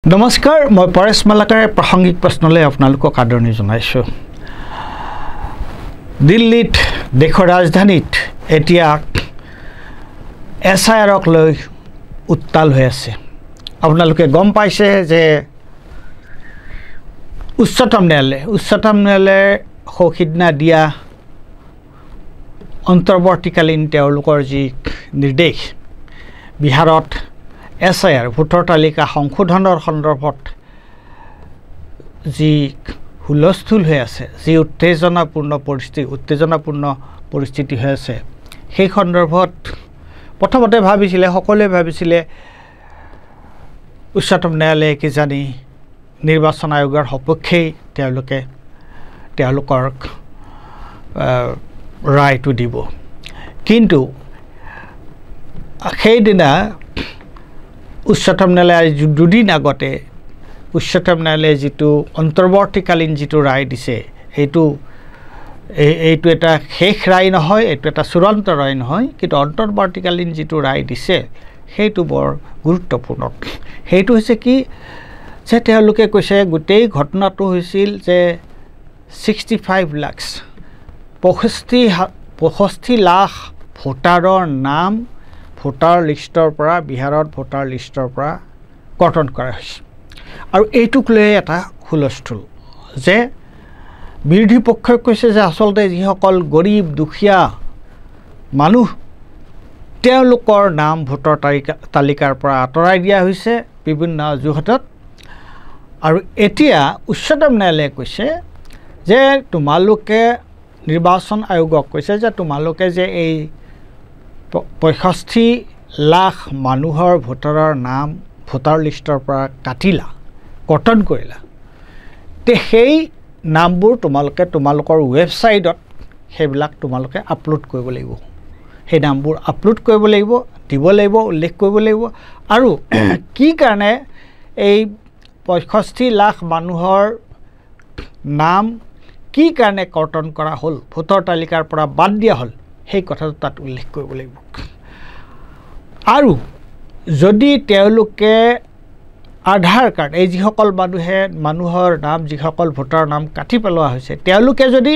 নমস্কাৰ মই পৰেশ মালাকাৰে প্ৰাসংগিক প্ৰশ্নলৈ আপোনালোকক আদৰণি জনাইছোঁ দিল্লীত দেশৰ ৰাজধানীত এতিয়া এছআইআৰক লৈ উত্তাল হৈ আছে আপোনালোকে গম পাইছে যে উচ্চতম ন্যায়ালয়ে সৌসিদনা দিয়া অন্তৰ্বৰ্তীকালীন তেওঁলোকৰ যি নিৰ্দেশ বিহাৰত এছআইআৰ ভোটৰ তালিকা সংশোধনৰ সন্দৰ্ভত যি হুলস্থুল হৈ আছে যি উত্তেজনাপূৰ্ণ পৰিস্থিতি হৈ আছে সেই সন্দৰ্ভত প্ৰথমতে সকলোৱে ভাবিছিলে উচ্চতম ন্যায়ালয়ে কি জানি নিৰ্বাচন আয়োগৰ সপক্ষেই তেওঁলোকৰ ৰায়টো দিব কিন্তু সেইদিনা উচ্চতম ন্যায়ালয়ে দুদিন আগতে উচ্চতম ন্যায়ালয়ে যিটো অন্তৰ্বৰ্তীকালীন যিটো ৰায় দিছে এইটো এটা শেষ ৰায় নহয় এইটো এটা চূড়ান্ত ৰায় নহয় কিন্তু অন্তৰ্বৰ্তীকালীন যিটো ৰায় দিছে সেইটো বৰ গুৰুত্বপূৰ্ণ সেইটো হৈছে কি যে তেওঁলোকে কৈছে গোটেই ঘটনাটো হৈছিল যে 65 লাখ ভোটাৰৰ নাম ভোটাৰ লিষ্টৰ পৰা বিহাৰত ভোটাৰ লিষ্টৰ পৰা কৰ্তন কৰা হৈছে আৰু এইটোক লৈ এটা হুলস্থুল যে বিৰোধী পক্ষই কৈছে যে আচলতে যিসকল গৰীব দুখীয়া মানুহ তেওঁলোকৰ নাম ভোটৰ তালিকাৰ পৰা আঁতৰাই দিয়া হৈছে বিভিন্ন অজুহাতত আৰু এতিয়া উচ্চতম ন্যায়ালয়ে কৈছে যে তোমালোকে নিৰ্বাচন আয়োগক কৈছে যে তোমালোকে যে এই 65 লাখ মানুহৰ ভোটাৰৰ নাম ভোটাৰ লিষ্টৰ পৰা কাটিলা কৰ্তন কৰিলা তে সেই নামবোৰ তোমালোকৰ ৱেবছাইটত সেইবিলাক তোমালোকে আপলোড কৰিব লাগিব সেই নামবোৰ আপলোড কৰিব লাগিব দিব লাগিব উল্লেখ কৰিব লাগিব আৰু কি কাৰণে এই 65 লাখ মানুহৰ নাম কি কাৰণে কৰ্তন কৰা হ'ল ভোটাৰ তালিকাৰ পৰা বাদ দিয়া হ'ল সেই কথাটো তাত উল্লেখ কৰিব লাগিব আৰু যদি তেওঁলোকে আধাৰ কাৰ্ড এই যিসকল মানুহৰ নাম যিসকল ভোটাৰ নাম কাটি পেলোৱা হৈছে তেওঁলোকে যদি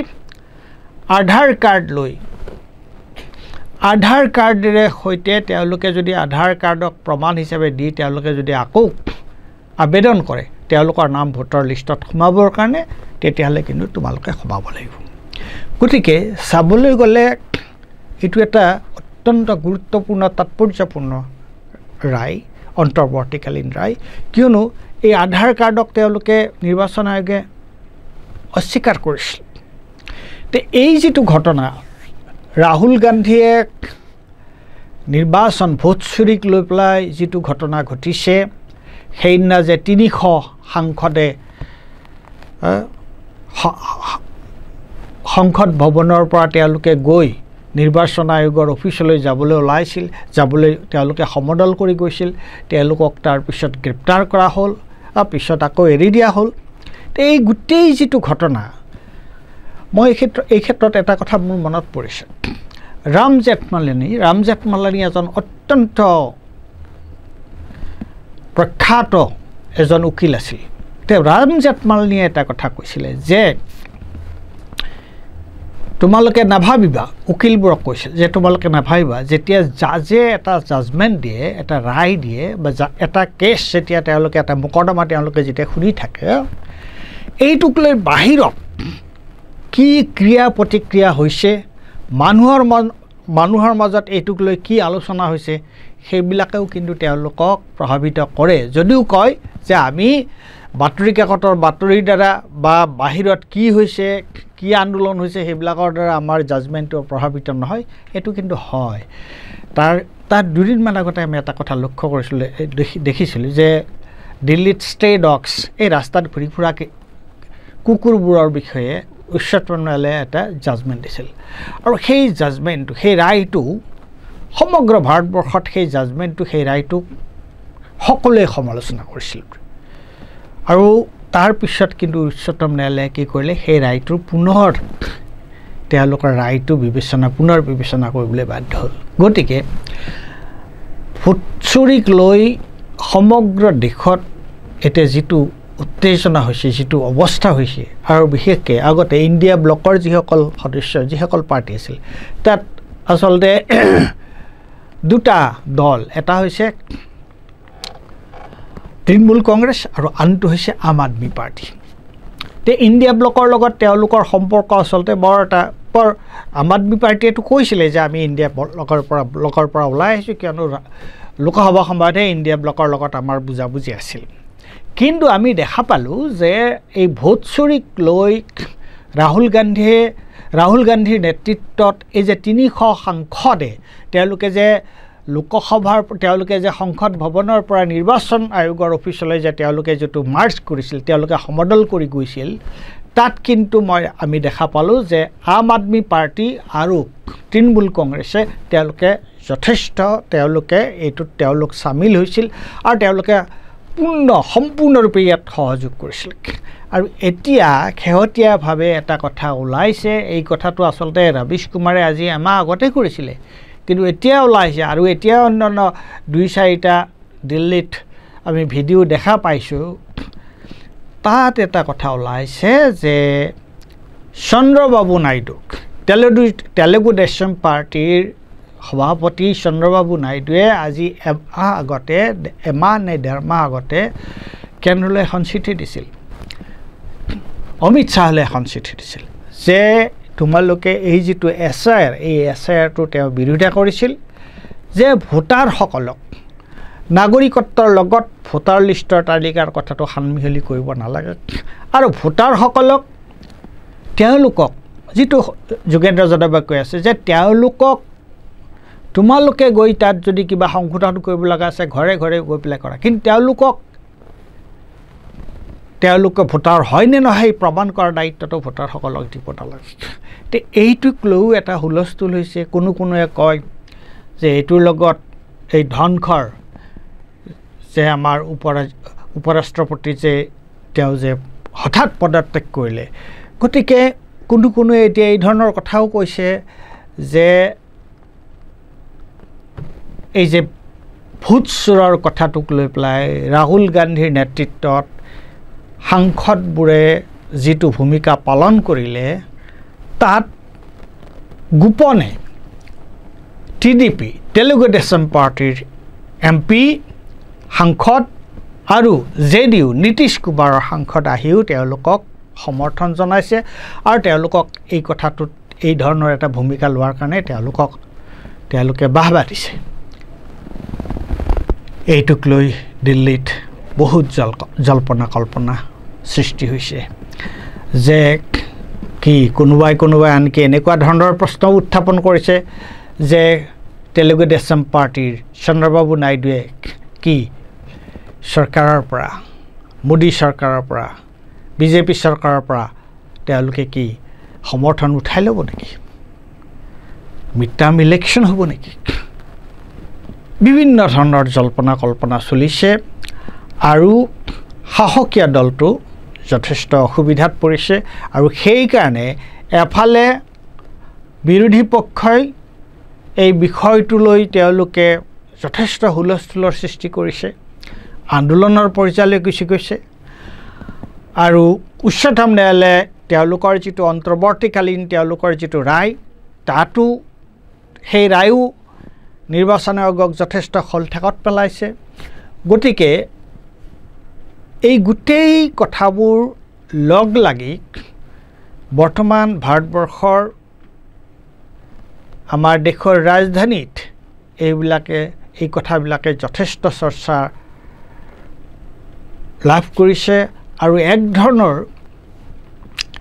আধাৰ কাৰ্ডেৰে সৈতে তেওঁলোকে যদি আধাৰ কাৰ্ডক প্ৰমাণ হিচাপে দি তেওঁলোকে যদি আকৌ আবেদন কৰে তেওঁলোকৰ নাম ভোটাৰ লিষ্টত সোমাবৰ কাৰণে তেতিয়াহ'লে কিন্তু তোমালোকে সোমাব লাগিব গতিকে চাবলৈ গ'লে এইটো এটা অত্যন্ত গুৰুত্বপূৰ্ণ তাৎপৰ্যপূৰ্ণ ৰায় অন্তৰ্বৰ্তীকালীন ৰায় কিয়নো এই আধাৰ কাৰ্ডক তেওঁলোকে নিৰ্বাচন আয়োগে অস্বীকাৰ কৰিছিল তে এই যিটো ঘটনা ৰাহুল গান্ধীয়ে নিৰ্বাচন ভোট চুৰিক লৈ পেলাই যিটো ঘটনা ঘটিছে সেইদিনা যে 300 সাংসদে সংসদ ভৱনৰ পৰা তেওঁলোকে গৈ নিৰ্বাচন আয়োগৰ অফিচলৈ যাবলৈ তেওঁলোকে সমদল কৰি গৈছিল তেওঁলোকক তাৰ পিছত গ্ৰেপ্তাৰ কৰা হ'ল আৰু পিছত আকৌ এৰি দিয়া হ'ল এই গোটেই যিটো ঘটনা মই এই ক্ষেত্ৰত এটা কথা মোৰ মনত পৰিছে ৰাম জেঠমালানী এজন অত্যন্ত প্ৰখ্যাত এজন উকিল আছিল ৰাম জেঠমালানীয়ে এটা কথা কৈছিলে যে তোমালোকে নাভাবিবা উকিলবোৰক কৈছিল যে তোমালোকে নাভাবিবা যেতিয়া জাজে এটা জাজমেণ্ট দিয়ে এটা ৰায় দিয়ে বা এটা কেছ যেতিয়া তেওঁলোকে এটা মোকৰ্দমা তেওঁলোকে যেতিয়া শুনি থাকে এইটোক লৈ বাহিৰত কি ক্ৰিয়া প্ৰতিক্ৰিয়া হৈছে মানুহৰ মাজত এইটোক লৈ কি আলোচনা হৈছে সেইবিলাকেও কিন্তু তেওঁলোকক প্ৰভাৱিত কৰে যদিও কয় যে আমি বাতৰি কাকতৰ বাতৰিৰ দ্বাৰা বা বাহিৰত কি হৈছে কি আন্দোলন হৈছে সেইবিলাকৰ দ্বাৰা আমাৰ জাজমেণ্টটো প্ৰভাৱিত নহয় এইটো কিন্তু হয় তাৰ দুদিনমান আগতে আমি এটা কথা লক্ষ্য কৰিছিলোঁ দেখিছিলোঁ যে দিল্লীত ষ্টে ডগছ এই ৰাস্তাত ঘূৰি ফুৰা কুকুৰবোৰৰ বিষয়ে উচ্চতম ন্যায়ালয়ে এটা জাজমেণ্ট দিছিল আৰু সেই জাজমেণ্টটো সেই ৰায়টো সমগ্ৰ ভাৰতবৰ্ষত সেই জাজমেণ্টটো সেই ৰায়টোক সকলোৱে সমালোচনা কৰিছিল আৰু তাৰ পিছত কিন্তু উচ্চতম ন্যায়ালয়ে কি কৰিলে সেই ৰায়টোৰ তেওঁলোকৰ ৰায়টো পুনৰ বিবেচনা কৰিবলৈ বাধ্য হ'ল গতিকে ভোট চুৰিক লৈ সমগ্ৰ দেশত এতিয়া যিটো উত্তেজনা হৈছে, যিটো অৱস্থা হৈছে, আৰু বিশেষকৈ আগতে ইণ্ডিয়া ব্লকৰ যিসকল সদস্য, যিসকল পাৰ্টি আছিল, তাত আচলতে দুটা দল, এটা হৈছে তৃণমূল কংগ্ৰেছ আৰু আনটো হৈছে আম আদমি পাৰ্টি। তে ইণ্ডিয়া ব্লকৰ লগত তেওঁলোকৰ সম্পৰ্ক আচলতে বৰ আম আদমি পাৰ্টিয়েতো কৈছিলে যে আমি ইণ্ডিয়া ব্লকৰ পৰা ওলাই আহিছোঁ, কিয়নো লোকসভা সময়তহে ইণ্ডিয়া ব্লকৰ লগত আমাৰ বুজাবুজি আছিল। কিন্তু আমি দেখা পালোঁ যে এই ভোট চুৰিক লৈ ৰাহুল গান্ধীৰ নেতৃত্বত এই যে 300 সাংসদে তেওঁলোকে যে তেওঁলোকে যে সংসদ ভৱনৰ পৰা নিৰ্বাচন আয়োগৰ অফিচলৈ যে তেওঁলোকে যিটো মাৰ্চ কৰিছিল, তেওঁলোকে সমদল কৰি গৈছিল, তাত কিন্তু আমি দেখা পালোঁ যে আম আদমি পাৰ্টি আৰু তৃণমূল কংগ্ৰেছে তেওঁলোকে এইটোত চামিল হৈছিল আৰু তেওঁলোকে সম্পূৰ্ণৰূপে ইয়াত সহযোগ কৰিছিল। আৰু এতিয়া শেহতীয়াভাৱে এটা কথা ওলাইছে, এই কথাটো আচলতে ৰবিশ কুমাৰে আজি এমাহ আগতে কৰিছিলে, কিন্তু এতিয়া ওলাইছে আৰু এতিয়া অন্যান্য 2-4টা দিল্লীত আমি ভিডিঅ' দেখা পাইছোঁ। তাত এটা কথা ওলাইছে যে চন্দ্ৰবাবু নাইডুক, তেলেগু দেশম পাৰ্টিৰ সভাপতি চন্দ্ৰবাবু নাইডুৱে আজি এমাহ নে 1.5 মাহ আগতে কেন্দ্ৰলৈ এখন চিঠি দিছিল, অমিত শ্বাহলৈ এখন চিঠি দিছিল যে তোমালোকে এই যিটো SIR, এই SIRটো তেওঁ বিৰোধিতা কৰিছিল যে ভোটাৰসকলক নাগৰিকত্বৰ লগত ভোটাৰ লিষ্টৰ তালিকাৰ কথাটো সানমিহলি কৰিব নালাগে, আৰু ভোটাৰসকলক তেওঁলোকক যিটো যোগেন্দ্ৰ যাদৱে কৈ আছে যে তোমালোকে গৈ তাত যদি কিবা সংশোধন কৰিব লগা আছে ঘৰে ঘৰে গৈ পেলাই কৰা, কিন্তু তেওঁলোকে ভোটাৰ হয় নে নহয় প্ৰমাণ কৰাৰ দায়িত্বটো ভোটাৰসকলক দিব নালাগে। তে এইটোক লৈও এটা হুলস্থুল হৈছে। কোনোৱে কয় যে এইটোৰ লগত এই ধনখৰ যে আমাৰ উপৰাষ্ট্ৰপতি যে তেওঁ যে হঠাৎ পদত্যাগ কৰিলে, গতিকে কোনোৱে এতিয়া এই ধৰণৰ কথাও কৈছে যে এই যে ভোট চোৰৰ কথাটোক লৈ পেলাই ৰাহুল গান্ধীৰ নেতৃত্বত সাংসদবোৰে যিটো ভূমিকা পালন কৰিলে, তাত গোপনে TDP তেলেগু দেশম পাৰ্টিৰ MP সাংসদ আৰু JDU নীতিশ কুমাৰৰ সাংসদ আহিও তেওঁলোকক সমৰ্থন জনাইছে আৰু তেওঁলোকক এই কথাটোত এই ধৰণৰ এটা ভূমিকা লোৱাৰ কাৰণে তেওঁলোকে বাহবা দিছে। এইটোক লৈ দিল্লীত বহুত জল্পনা সৃষ্টি হৈছে যে কি কোনোবাই আনকি এনেকুৱা ধৰণৰ প্ৰশ্ন উত্থাপন কৰিছে যে তেলেগু দেশম পাৰ্টিৰ চন্দ্ৰবাবু নাইডুৱে কি চৰকাৰৰ পৰা, মোদী চৰকাৰৰ পৰা, বিজেপি চৰকাৰৰ পৰা তেওঁলোকে কি সমৰ্থন উঠাই ল'ব নেকি? মিড টাৰ্ম ইলেকশ্যন হ'ব নেকি? বিভিন্ন ধৰণৰ কল্পনা চলিছে আৰু সাহসীয়া দলটো যথেষ্ট অসুবিধাত পৰিছে। আৰু সেইকাৰণে এফালে বিৰোধী পক্ষই এই বিষয়টোলৈ তেওঁলোকে যথেষ্ট হুলস্থুলৰ সৃষ্টি কৰিছে, আন্দোলনৰ পৰ্যায়লৈ গুচি গৈছে, আৰু উচ্চতম ন্যায়ালয়ে তেওঁলোকৰ যিটো অন্তৰ্বৰ্তীকালীন তেওঁলোকৰ যিটো ৰায়, তাতো সেই ৰায়ো নিৰ্বাচন আয়োগক যথেষ্ট খলঠেকত পেলাইছে। গতিকে এই গোটেই কথাবোৰ লগ লাগি বৰ্তমান ভাৰতবৰ্ষৰ আমাৰ দেশৰ ৰাজধানীত এই কথাবিলাকে যথেষ্ট চৰ্চা লাভ কৰিছে আৰু এক ধৰণৰ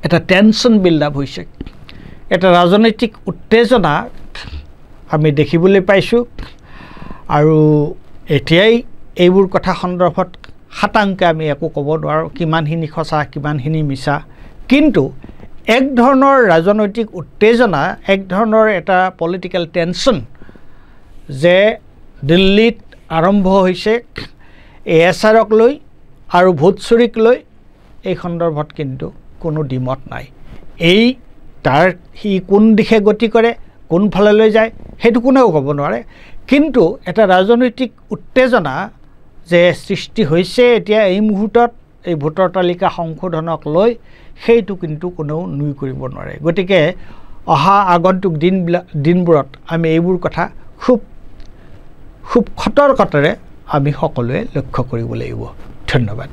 এটা টেনশ্যন বিল্ড আপ হৈছে, এটা ৰাজনৈতিক উত্তেজনা আমি দেখিবলৈ পাইছোঁ। আৰু এতিয়াই এইবোৰ কথা সন্দৰ্ভত খাটাংকে আমি একো ক'ব নোৱাৰোঁ কিমানখিনি সঁচা কিমানখিনি মিছা, কিন্তু এক ধৰণৰ ৰাজনৈতিক উত্তেজনা, এক ধৰণৰ এটা পলিটিকেল টেনশ্যন যে দিল্লীত আৰম্ভ হৈছে এই SIRক লৈ আৰু ভোট চুৰিক লৈ, এই সন্দৰ্ভত কিন্তু কোনো দ্বিমত নাই। সি কোন দিশে গতি কৰে, কোনফাললৈ যায় সেইটো কোনেও ক'ব নোৱাৰে, কিন্তু এটা ৰাজনৈতিক উত্তেজনা যে সৃষ্টি হৈছে এতিয়া এই মুহূৰ্তত এই ভোটাৰ তালিকা সংশোধনক লৈ সেইটো কিন্তু কোনেও নুই কৰিব নোৱাৰে গতিকে অহা আগন্তুক দিনবোৰত আমি এইবোৰ কথা খুব সতৰ্কতাৰে আমি সকলোৱে লক্ষ্য কৰিব লাগিব ধন্যবাদ